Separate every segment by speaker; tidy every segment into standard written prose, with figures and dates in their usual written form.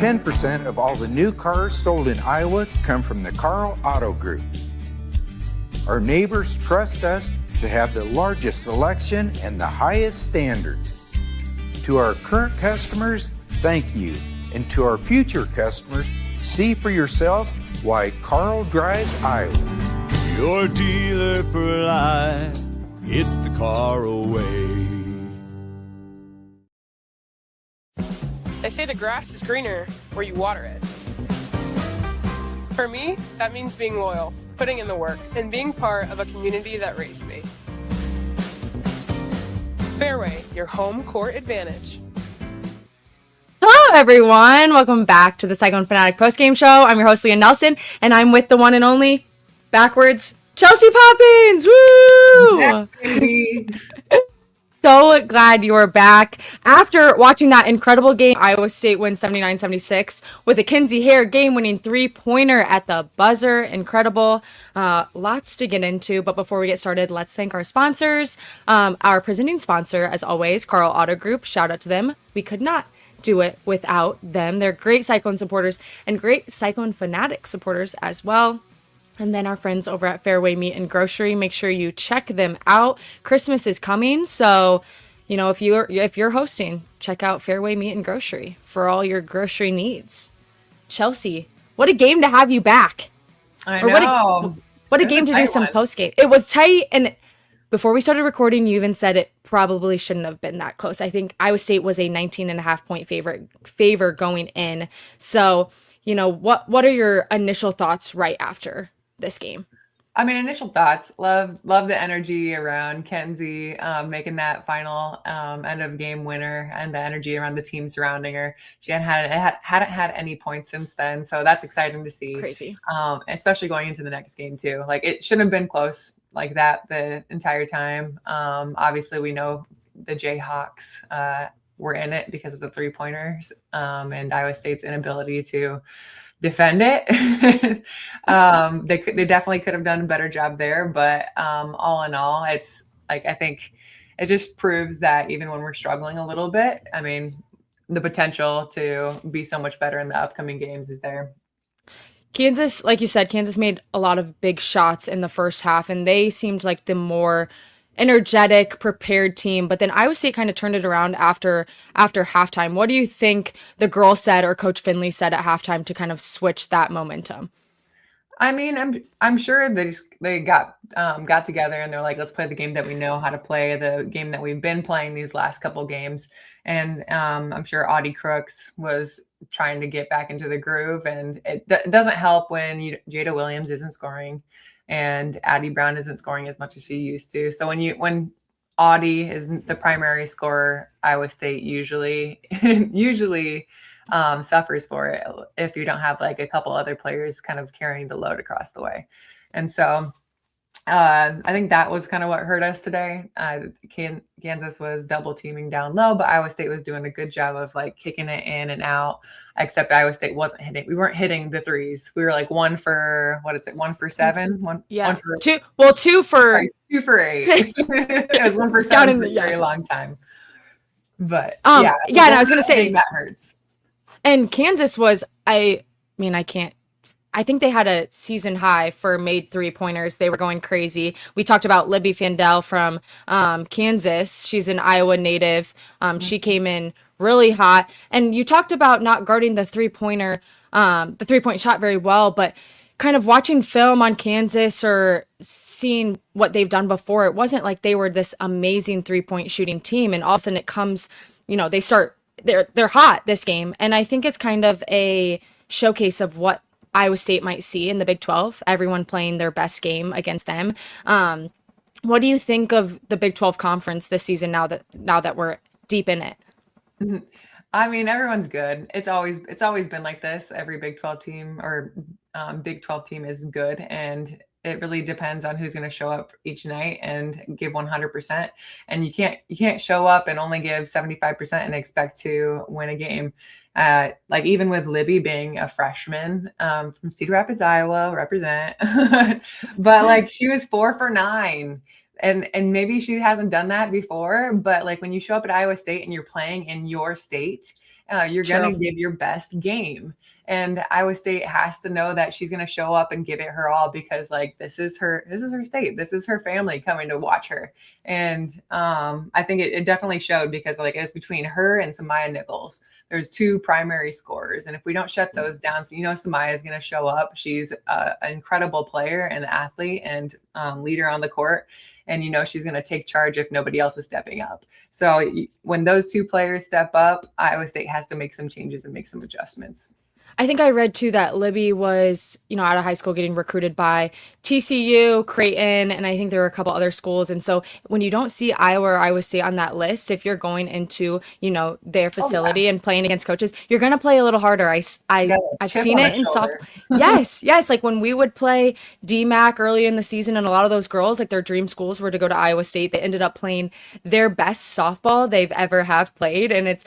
Speaker 1: 10% of all the new cars sold in Iowa come from the Karl Auto Group. Our neighbors trust us to have the largest selection and the highest standards. To our current customers, thank you. And to our future customers, see for yourself why Karl drives Iowa.
Speaker 2: Your dealer for life, it's the Karl way.
Speaker 3: They say the grass is greener where you water it. For me, that means being loyal, putting in the work, and being part of a community that raised me. Fairway, your home court advantage.
Speaker 4: Hello, everyone. Welcome back to the Cyclone Fanatic postgame show. I'm your host, Leah Nelson, and I'm with the one and only, backwards, Chelsea Poppens. Woo! So glad you are back. After watching that incredible game, Iowa State wins 79-76 with a Kinsey Hare game-winning three-pointer at the buzzer. Incredible. Lots to get into, but before we get started, let's thank our sponsors. Our presenting sponsor, as always, Karl Auto Group. Shout out to them. We could not do it without them. They're great Cyclone supporters and great Cyclone Fanatic supporters as well. And then our friends over at Fairway Meat and Grocery, make sure you check them out. Christmas is coming, so you know if you're hosting, check out Fairway Meat and Grocery for all your grocery needs. Chelsea, what a game to have you back!
Speaker 5: I know.
Speaker 4: What a game to do some post game. It was tight, and before we started recording, you even said it probably shouldn't have been that close. I think Iowa State was a 19.5 point favor going in. So you know what are your initial thoughts right after this game?
Speaker 5: I mean, initial thoughts, love the energy around Kenzie making that final end of game winner, and the energy around the team surrounding her. She hadn't had any points since then, so that's exciting to see.
Speaker 4: Crazy.
Speaker 5: Especially going into the next game too. Like, it shouldn't have been close like that the entire time. Obviously we know the Jayhawks were in it because of the 3-pointers and Iowa State's inability to defend it. They definitely could have done a better job there, but all in all, it's like, I think it just proves that even when we're struggling a little bit, I mean, the potential to be so much better in the upcoming games is there.
Speaker 4: Kansas, like you said, Kansas made a lot of big shots in the first half, and they seemed like the more energetic, prepared team. But then Iowa State kind of turned it around after halftime. What do you think the girls said or Coach Finley said at halftime to kind of switch that momentum?
Speaker 5: I mean, I'm sure they got together and they're like, let's play the game that we know how to play, the game that we've been playing these last couple games. And I'm sure Audie Crooks was trying to get back into the groove, and it doesn't help when Jada Williams isn't scoring and Addie Brown isn't scoring as much as she used to. So when Audie is the primary scorer, Iowa State usually suffers for it if you don't have like a couple other players kind of carrying the load across the way. And so I think that was kind of what hurt us today. Kansas was double teaming down low, but Iowa State was doing a good job of like kicking it in and out, except Iowa State wasn't hitting. We weren't hitting the threes. We were like 1 for 7?
Speaker 4: Yeah.
Speaker 5: 2 for 8. It was 1 for 7 for a very long time. But
Speaker 4: and I was going to say
Speaker 5: that hurts.
Speaker 4: And Kansas was, I think they had a season high for made 3-pointers. They were going crazy. We talked about Libby Fandel from Kansas. She's an Iowa native. She came in really hot. And you talked about not guarding the 3-pointer, the 3-point shot very well, but kind of watching film on Kansas or seeing what they've done before, it wasn't like they were this amazing 3-point shooting team. And all of a sudden it comes, they're hot this game. And I think it's kind of a showcase of what Iowa State might see in the Big 12, everyone playing their best game against them. What do you think of the Big 12 conference this season now that we're deep in it?
Speaker 5: I mean, everyone's good. It's always been like this. Every Big 12 team or Big 12 team is good, and it really depends on who's going to show up each night and give 100%. And you can't show up and only give 75% and expect to win a game. Like even with Libby being a freshman from Cedar Rapids, Iowa, represent, but like she was 4 for 9. And maybe she hasn't done that before, but like when you show up at Iowa State and you're playing in your state, you're
Speaker 4: True.
Speaker 5: going to give your best game. And Iowa State has to know that she's going to show up and give it her all, because like this is her state, this is her family coming to watch her. And I think it definitely showed, because like it's between her and Samaya Nichols. There's two primary scorers, and if we don't shut those down, so Samaya is going to show up. She's an incredible player and athlete and leader on the court, and she's going to take charge if nobody else is stepping up. So when those two players step up, Iowa State has to make some changes and make some adjustments.
Speaker 4: I think I read too that Libby was, out of high school getting recruited by TCU, Creighton, and I think there were a couple other schools. And so when you don't see Iowa or Iowa State on that list, if you're going into, their facility and playing against coaches, you're going to play a little harder. I've seen it in soft. Yes. Like when we would play DMAC early in the season, and a lot of those girls, like their dream schools were to go to Iowa State. They ended up playing their best softball they've ever have played. And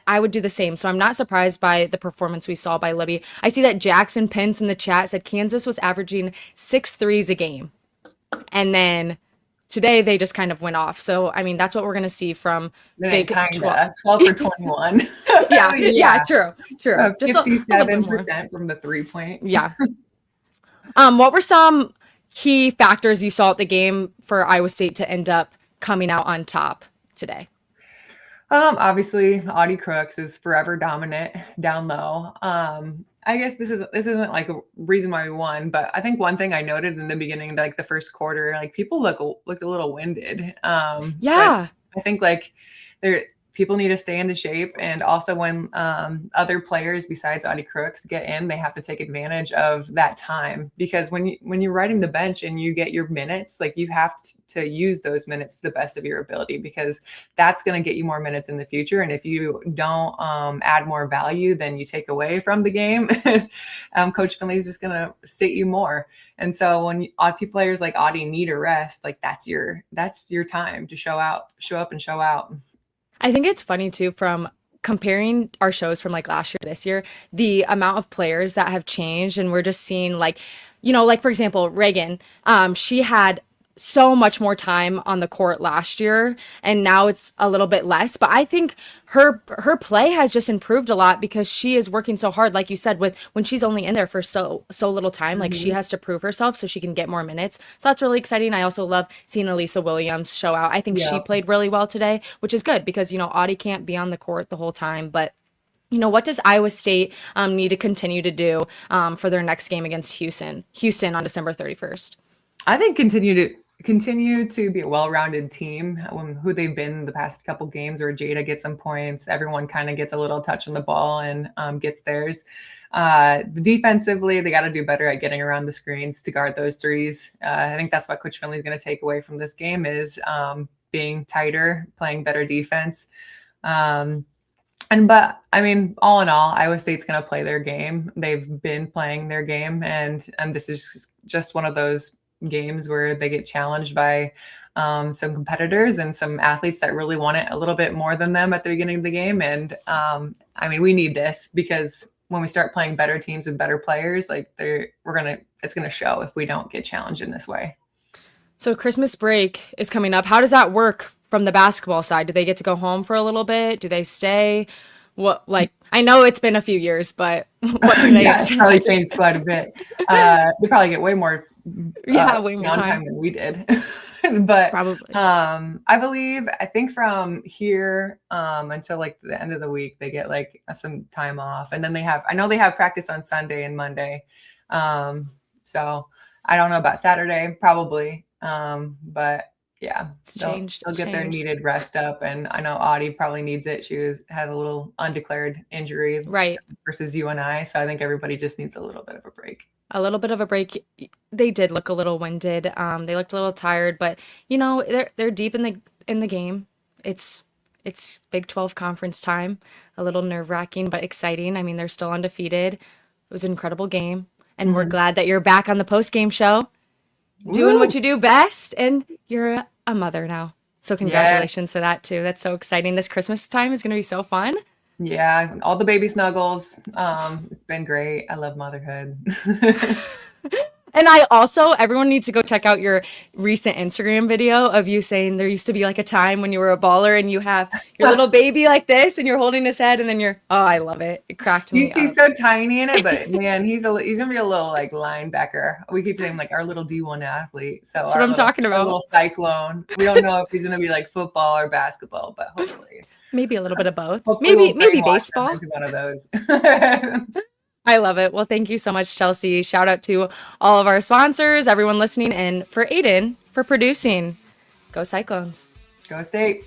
Speaker 4: I would do the same. So I'm not surprised by the performance we saw by Libby. I see that Jackson Pence in the chat said Kansas was averaging 6 threes a game. And then today they just kind of went off. So, I mean, that's what we're going to see from Big 12.
Speaker 5: 12 for 21.
Speaker 4: yeah, true.
Speaker 5: Just 57% from the 3-point.
Speaker 4: Yeah. What were some key factors you saw at the game for Iowa State to end up coming out on top today?
Speaker 5: Obviously, Audie Crooks is forever dominant down low. I guess this isn't like a reason why we won, but I think one thing I noted in the beginning, like the first quarter, like people looked a little winded.
Speaker 4: Yeah,
Speaker 5: I think like people need to stay into shape, and also when other players besides Audie Crooks get in, they have to take advantage of that time, because when you're riding the bench and you get your minutes, like you have to use those minutes to the best of your ability, because that's going to get you more minutes in the future. And if you don't add more value than you take away from the game, Coach Finley is just going to sit you more. And so when players like Audie need a rest, like that's your time to show up and show out.
Speaker 4: I think it's funny too, from comparing our shows from like last year to this year, the amount of players that have changed. And we're just seeing like, like for example, Reagan, she had so much more time on the court last year, and now it's a little bit less. But I think her play has just improved a lot, because she is working so hard, like you said, when she's only in there for so little time, like she has to prove herself so she can get more minutes. So that's really exciting. I also love seeing Elisa Williams show out. I think she played really well today, which is good, because Audie can't be on the court the whole time. But what does Iowa State need to continue to do for their next game against Houston on December 31st?
Speaker 5: I think continue to be a well-rounded team, who they've been the past couple games, where Jada gets some points, everyone kind of gets a little touch on the ball and gets theirs. Defensively, they got to do better at getting around the screens to guard those threes. I think that's what Coach Finley is going to take away from this game, is being tighter, playing better defense. But I mean, all in all, Iowa State's going to play their game. They've been playing their game, and this is just one of those games where they get challenged by some competitors and some athletes that really want it a little bit more than them at the beginning of the game. And I mean, we need this, because when we start playing better teams with better players, like it's gonna show if we don't get challenged in this way.
Speaker 4: So Christmas break is coming up. How does that work from the basketball side? Do they get to go home for a little bit? Do they stay? I know it's been a few years, but what can they expect?
Speaker 5: It's probably changed quite a bit. They probably get way more
Speaker 4: way more
Speaker 5: time than we did. But
Speaker 4: probably
Speaker 5: I think from here until like the end of the week, they get like some time off, and then they have practice on Sunday and Monday. So I don't know about Saturday, probably. But yeah, they'll get their needed rest up, and I know Audie probably needs it. She had a little undeclared injury,
Speaker 4: right,
Speaker 5: versus you and I. So I think everybody just needs a little bit of a break.
Speaker 4: A little bit of a break. They did look a little winded. They looked a little tired, but they're deep in the game. It's Big 12 conference time. A little nerve-wracking, but exciting. I mean, they're still undefeated. It was an incredible game, and we're glad that you're back on the post-game show, doing what you do best, and you're a mother now. So congratulations for that too. That's so exciting. This Christmas time is going to be so fun.
Speaker 5: Yeah, all the baby snuggles. It's been great. I love motherhood.
Speaker 4: And I also, everyone needs to go check out your recent Instagram video of you saying there used to be like a time when you were a baller and you have your little baby like this and you're holding his head and then I love it. It cracked me up.
Speaker 5: He's so tiny in it, but man, he's gonna be a little like linebacker. We keep saying like our little D1 athlete. So
Speaker 4: that's what I'm talking about.
Speaker 5: A little cyclone. We don't know if he's gonna be like football or basketball, but hopefully.
Speaker 4: Maybe a little bit of both.
Speaker 5: Hopefully
Speaker 4: Maybe baseball.
Speaker 5: One of those.
Speaker 4: I love it. Well, thank you so much, Chelsea. Shout out to all of our sponsors, everyone listening, and for Aiden for producing. Go Cyclones.
Speaker 5: Go State.